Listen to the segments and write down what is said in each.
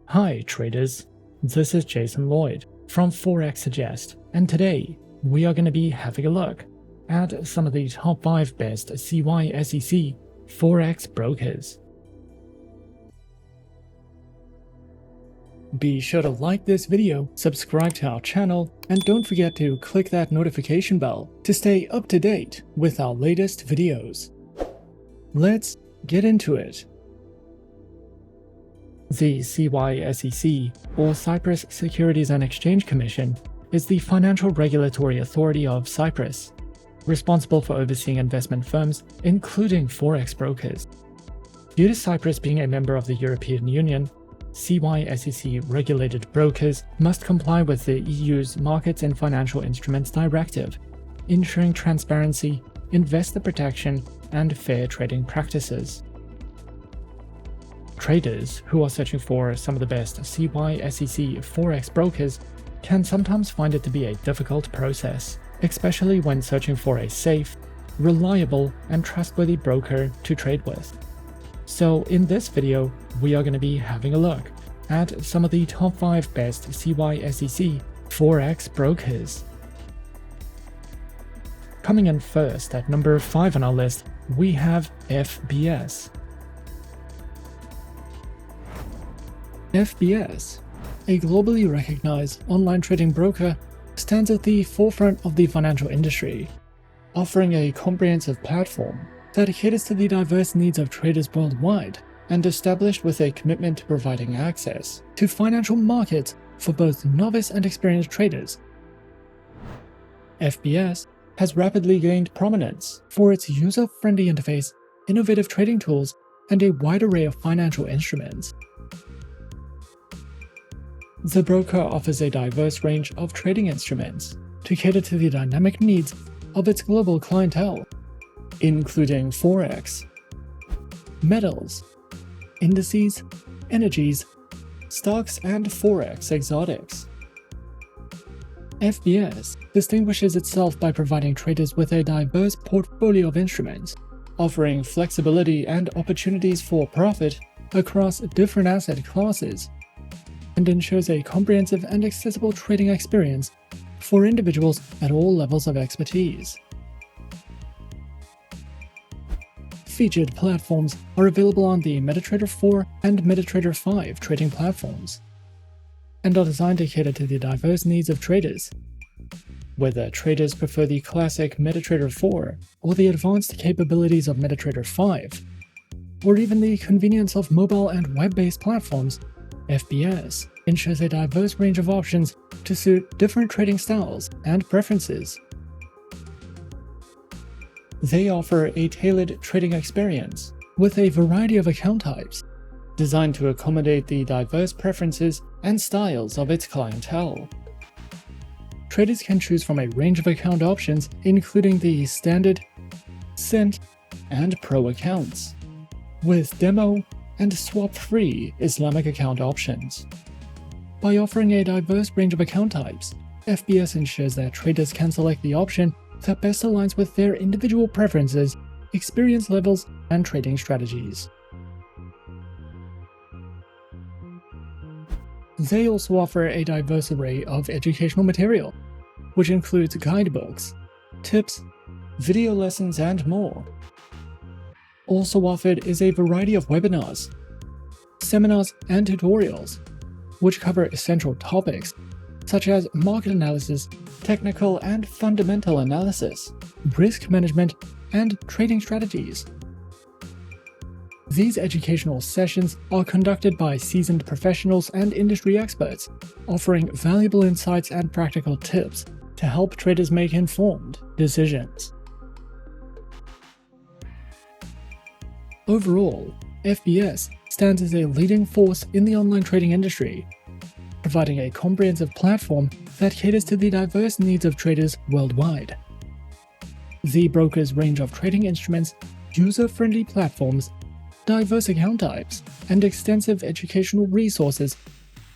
Hi traders, this is Jason Lloyd from Forexsuggest, and today we are going to be having a look at some of the top 5 best CySEC Forex brokers. Be sure to like this video, subscribe to our channel, and don't forget to click that notification bell to stay up to date with our latest videos. Let's get into it. The CySEC, or Cyprus Securities and Exchange Commission, is the financial regulatory authority of Cyprus, responsible for overseeing investment firms, including forex brokers. Due to Cyprus being a member of the European Union, CySEC-regulated brokers must comply with the EU's Markets in Financial Instruments Directive, ensuring transparency, investor protection, and fair trading practices. Traders who are searching for some of the best CySEC Forex brokers can sometimes find it to be a difficult process, especially when searching for a safe, reliable, and trustworthy broker to trade with. So in this video, we are going to be having a look at some of the top 5 best CySEC Forex brokers. Coming in first at number 5 on our list, we have FBS. FBS, a globally recognized online trading broker, stands at the forefront of the financial industry, offering a comprehensive platform that caters to the diverse needs of traders worldwide and established with a commitment to providing access to financial markets for both novice and experienced traders. FBS has rapidly gained prominence for its user-friendly interface, innovative trading tools, and a wide array of financial instruments. The broker offers a diverse range of trading instruments to cater to the dynamic needs of its global clientele, including forex, metals, indices, energies, stocks, and forex exotics. FBS distinguishes itself by providing traders with a diverse portfolio of instruments, offering flexibility and opportunities for profit across different asset classes, and ensures a comprehensive and accessible trading experience for individuals at all levels of expertise. Featured platforms are available on the MetaTrader 4 and MetaTrader 5 trading platforms, and are designed to cater to the diverse needs of traders. Whether traders prefer the classic MetaTrader 4 or the advanced capabilities of MetaTrader 5, or even the convenience of mobile and web-based platforms, FBS ensures a diverse range of options to suit different trading styles and preferences. They offer a tailored trading experience with a variety of account types, designed to accommodate the diverse preferences and styles of its clientele. Traders can choose from a range of account options, including the Standard, Cent, and Pro accounts, with demo and swap-free Islamic account options. By offering a diverse range of account types, FBS ensures that traders can select the option that best aligns with their individual preferences, experience levels, and trading strategies. They also offer a diverse array of educational material, which includes guidebooks, tips, video lessons, and more. Also offered is a variety of webinars, seminars, and tutorials, which cover essential topics such as market analysis, technical and fundamental analysis, risk management, and trading strategies. These educational sessions are conducted by seasoned professionals and industry experts, offering valuable insights and practical tips to help traders make informed decisions. Overall, FBS stands as a leading force in the online trading industry, providing a comprehensive platform that caters to the diverse needs of traders worldwide. The broker's range of trading instruments, user-friendly platforms, diverse account types, and extensive educational resources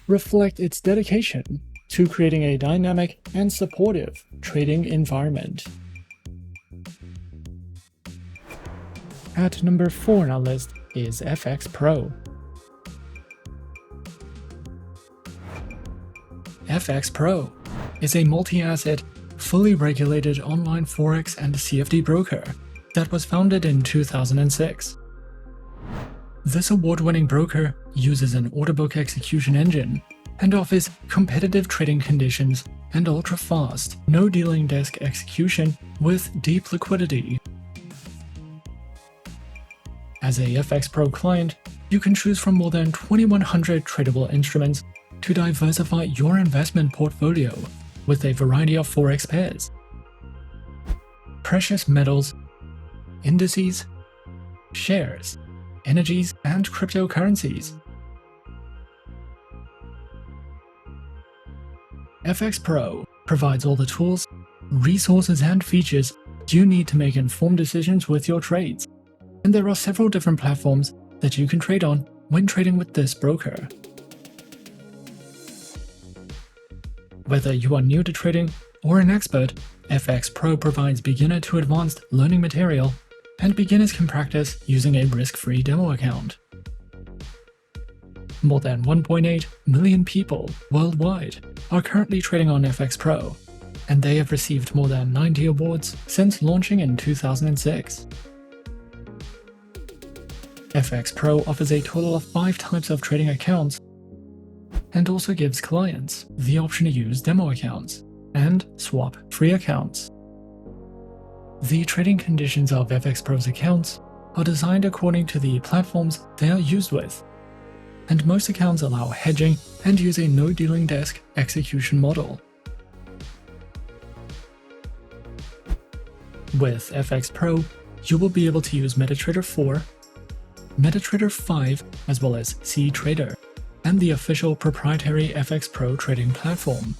reflect its dedication to creating a dynamic and supportive trading environment. At number 4 on our list is FXPro. FXPro is a multi-asset, fully regulated online Forex and CFD broker that was founded in 2006. This award-winning broker uses an order book execution engine and offers competitive trading conditions and ultra-fast, no-dealing desk execution with deep liquidity. As a FXPro client, you can choose from more than 2,100 tradable instruments to diversify your investment portfolio with a variety of Forex pairs, precious metals, indices, shares, energies, and cryptocurrencies. FXPro provides all the tools, resources, and features you need to make informed decisions with your trades, and there are several different platforms that you can trade on when trading with this broker. Whether you are new to trading or an expert, FXPro provides beginner to advanced learning material, and beginners can practice using a risk-free demo account. More than 1.8 million people worldwide are currently trading on FXPro, and they have received more than 90 awards since launching in 2006. FXPro offers a total of 5 types of trading accounts and also gives clients the option to use demo accounts and swap free accounts. The trading conditions of FXPro's accounts are designed according to the platforms they are used with, and most accounts allow hedging and use a no-dealing desk execution model. With FXPro, you will be able to use MetaTrader 4, MetaTrader 5, as well as CTrader, and the official proprietary FXPro trading platform,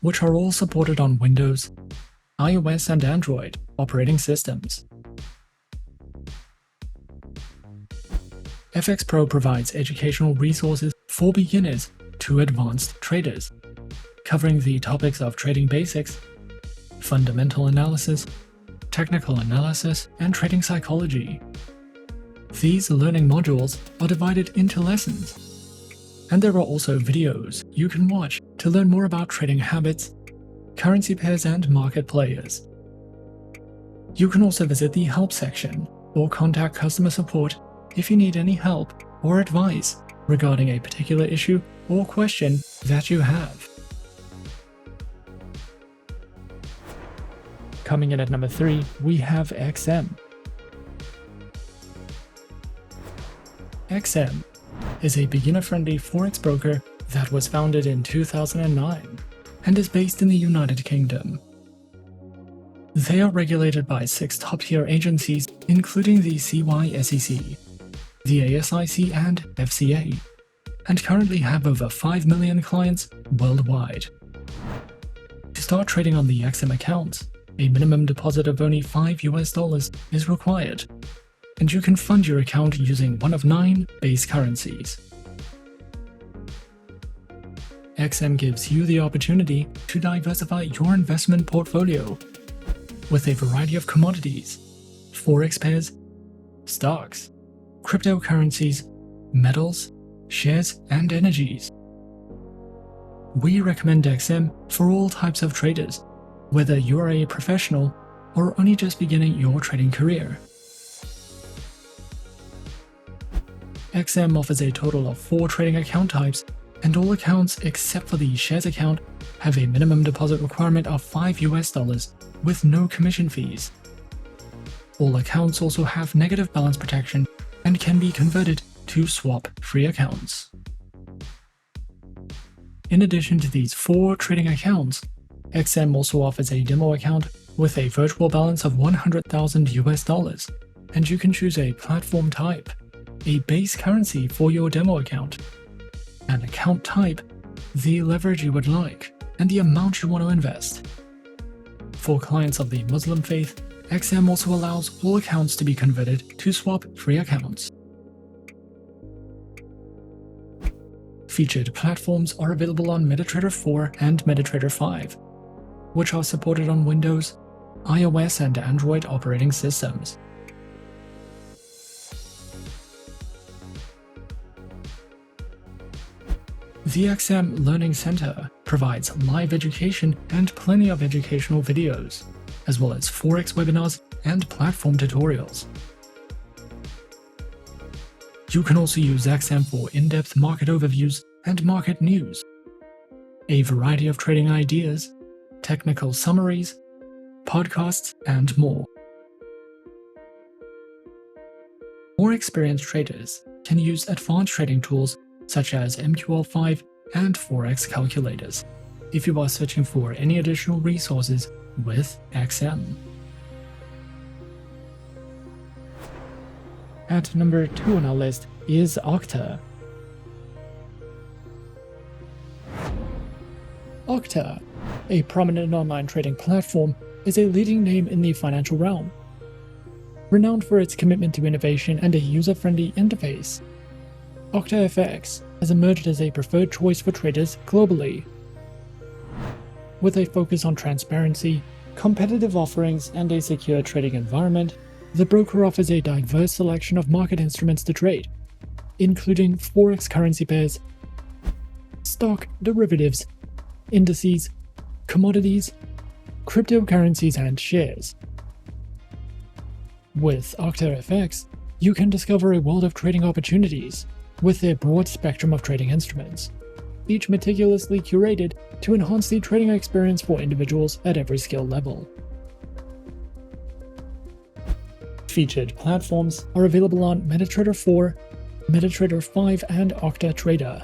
which are all supported on Windows, iOS, and Android operating systems. FXPro provides educational resources for beginners to advanced traders, covering the topics of trading basics, fundamental analysis, technical analysis, and trading psychology. These learning modules are divided into lessons, and there are also videos you can watch to learn more about trading habits, currency pairs, and market players. You can also visit the help section or contact customer support if you need any help or advice regarding a particular issue or question that you have. Coming in at number 3, we have XM. XM is a beginner-friendly Forex broker that was founded in 2009 and is based in the United Kingdom. They are regulated by 6 top-tier agencies, including the CySEC, the ASIC, and FCA, and currently have over 5 million clients worldwide. To start trading on the XM accounts, a minimum deposit of only $5 is required, and you can fund your account using one of 9 base currencies. XM gives you the opportunity to diversify your investment portfolio with a variety of commodities, Forex pairs, stocks, cryptocurrencies, metals, shares, and energies. We recommend XM for all types of traders, whether you are a professional or only just beginning your trading career. XM offers a total of 4 trading account types, and all accounts except for the shares account have a minimum deposit requirement of $5 with no commission fees. All accounts also have negative balance protection and can be converted to swap-free accounts. In addition to these 4 trading accounts, XM also offers a demo account with a virtual balance of $100,000, and you can choose a platform type, a base currency for your demo account, an account type, the leverage you would like, and the amount you want to invest. For clients of the Muslim faith, XM also allows all accounts to be converted to swap-free accounts. Featured platforms are available on MetaTrader 4 and MetaTrader 5, which are supported on Windows, iOS, and Android operating systems. The XM Learning Center provides live education and plenty of educational videos, as well as Forex webinars and platform tutorials. You can also use XM for in-depth market overviews and market news, a variety of trading ideas, technical summaries, podcasts, and more. More experienced traders can use advanced trading tools such as MQL5 and Forex calculators if you are searching for any additional resources with XM. At number 2 on our list is Octa. Octa, a prominent online trading platform, is a leading name in the financial realm. Renowned for its commitment to innovation and a user-friendly interface, Octa FX has emerged as a preferred choice for traders globally. With a focus on transparency, competitive offerings, and a secure trading environment, the broker offers a diverse selection of market instruments to trade, including Forex currency pairs, stock, derivatives, indices, commodities, cryptocurrencies, and shares. With Octa FX, you can discover a world of trading opportunities with their broad spectrum of trading instruments, each meticulously curated to enhance the trading experience for individuals at every skill level. Featured platforms are available on MetaTrader 4, MetaTrader 5, and Octa Trader.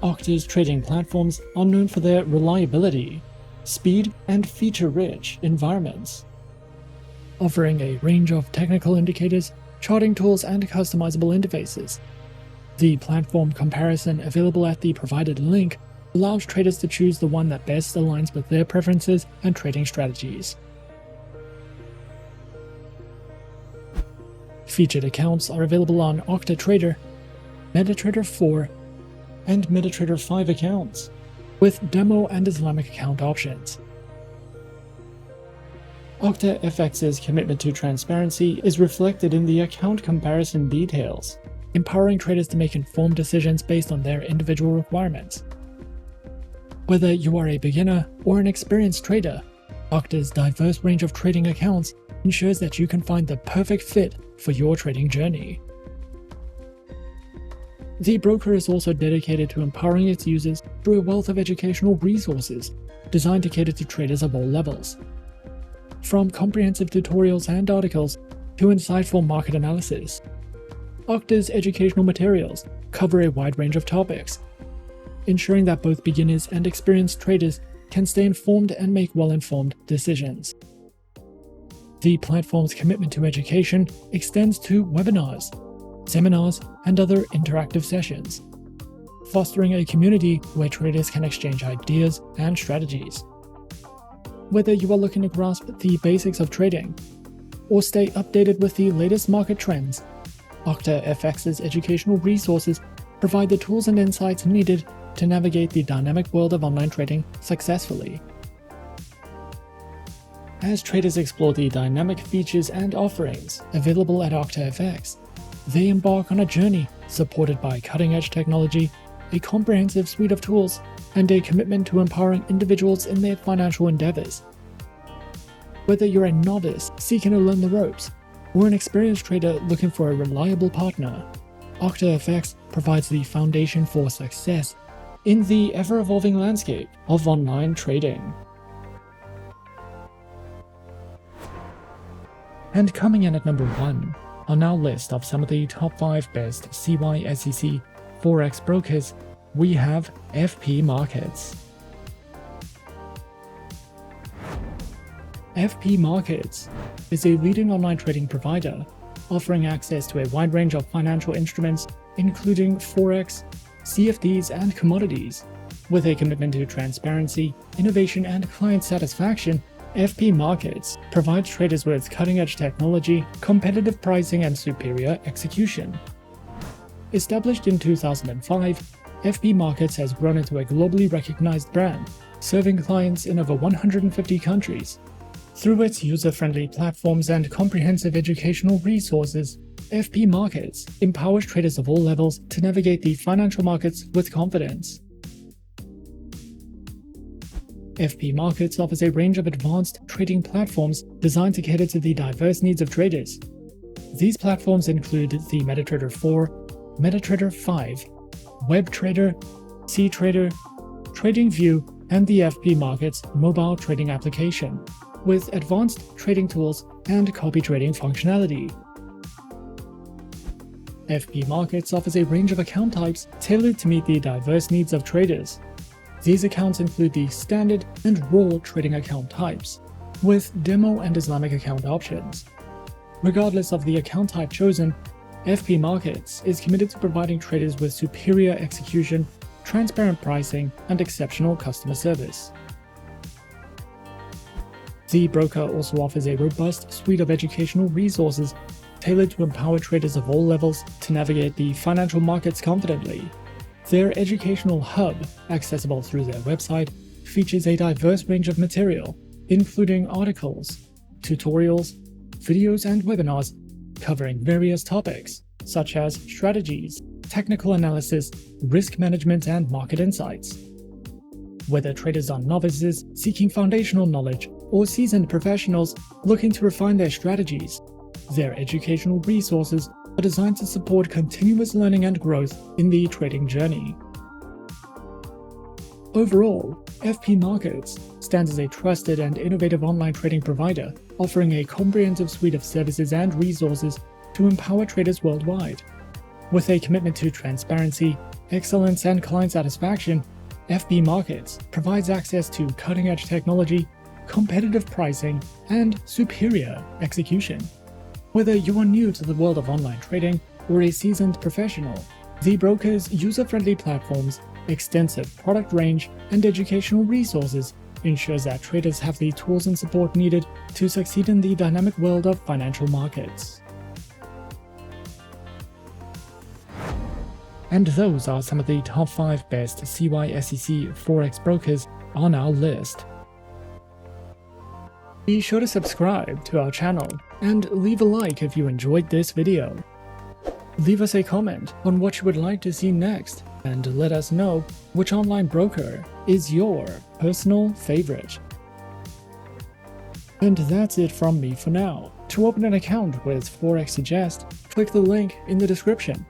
Octa's trading platforms are known for their reliability, speed, and feature-rich environments, offering a range of technical indicators, charting tools, and customizable interfaces. The platform comparison available at the provided link allows traders to choose the one that best aligns with their preferences and trading strategies. Featured accounts are available on Octa Trader, MetaTrader 4, and MetaTrader 5 accounts, with demo and Islamic account options. Octa FX's commitment to transparency is reflected in the account comparison details, empowering traders to make informed decisions based on their individual requirements. Whether you are a beginner or an experienced trader, Octa's diverse range of trading accounts ensures that you can find the perfect fit for your trading journey. The broker is also dedicated to empowering its users through a wealth of educational resources designed to cater to traders of all levels. From comprehensive tutorials and articles to insightful market analysis, Octa's educational materials cover a wide range of topics, ensuring that both beginners and experienced traders can stay informed and make well-informed decisions. The platform's commitment to education extends to webinars, seminars, and other interactive sessions, fostering a community where traders can exchange ideas and strategies. Whether you are looking to grasp the basics of trading or stay updated with the latest market trends, Octa FX's educational resources provide the tools and insights needed to navigate the dynamic world of online trading successfully. As traders explore the dynamic features and offerings available at Octa FX, they embark on a journey supported by cutting-edge technology, a comprehensive suite of tools, and a commitment to empowering individuals in their financial endeavors. Whether you're a novice seeking to learn the ropes, or an experienced trader looking for a reliable partner, Octa FX provides the foundation for success in the ever-evolving landscape of online trading. And coming in at number 1 on our list of some of the top 5 best CySEC Forex brokers, we have FPMarkets. FPMarkets is a leading online trading provider, offering access to a wide range of financial instruments, including Forex, CFDs, and commodities. With a commitment to transparency, innovation, and client satisfaction, FPMarkets provides traders with cutting-edge technology, competitive pricing, and superior execution. Established in 2005, FPMarkets has grown into a globally recognized brand, serving clients in over 150 countries. Through its user-friendly platforms and comprehensive educational resources, FPMarkets empowers traders of all levels to navigate the financial markets with confidence. FPMarkets offers a range of advanced trading platforms designed to cater to the diverse needs of traders. These platforms include the MetaTrader 4, MetaTrader 5, WebTrader, CTrader, TradingView, and the FPMarkets mobile trading application, with advanced trading tools and copy trading functionality. FPMarkets offers a range of account types tailored to meet the diverse needs of traders. These accounts include the standard and raw trading account types, with demo and Islamic account options. Regardless of the account type chosen, FPMarkets is committed to providing traders with superior execution, transparent pricing, and exceptional customer service. The broker also offers a robust suite of educational resources tailored to empower traders of all levels to navigate the financial markets confidently. Their educational hub, accessible through their website, features a diverse range of material, including articles, tutorials, videos, and webinars covering various topics, such as strategies, technical analysis, risk management, and market insights. Whether traders are novices seeking foundational knowledge or seasoned professionals looking to refine their strategies, their educational resources are designed to support continuous learning and growth in the trading journey. Overall, FPMarkets stands as a trusted and innovative online trading provider, offering a comprehensive suite of services and resources to empower traders worldwide. With a commitment to transparency, excellence, and client satisfaction, FPMarkets provides access to cutting-edge technology, competitive pricing, and superior execution. Whether you are new to the world of online trading or a seasoned professional, the broker's user-friendly platforms, extensive product range, and educational resources ensures that traders have the tools and support needed to succeed in the dynamic world of financial markets. And those are some of the top 5 best CySEC Forex brokers on our list. Be sure to subscribe to our channel and leave a like if you enjoyed this video. Leave us a comment on what you would like to see next, and let us know which online broker is your personal favorite. And that's it from me for now. To open an account with Forexsuggest, click the link in the description.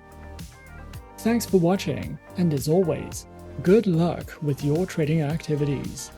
Thanks for watching, and as always, good luck with your trading activities.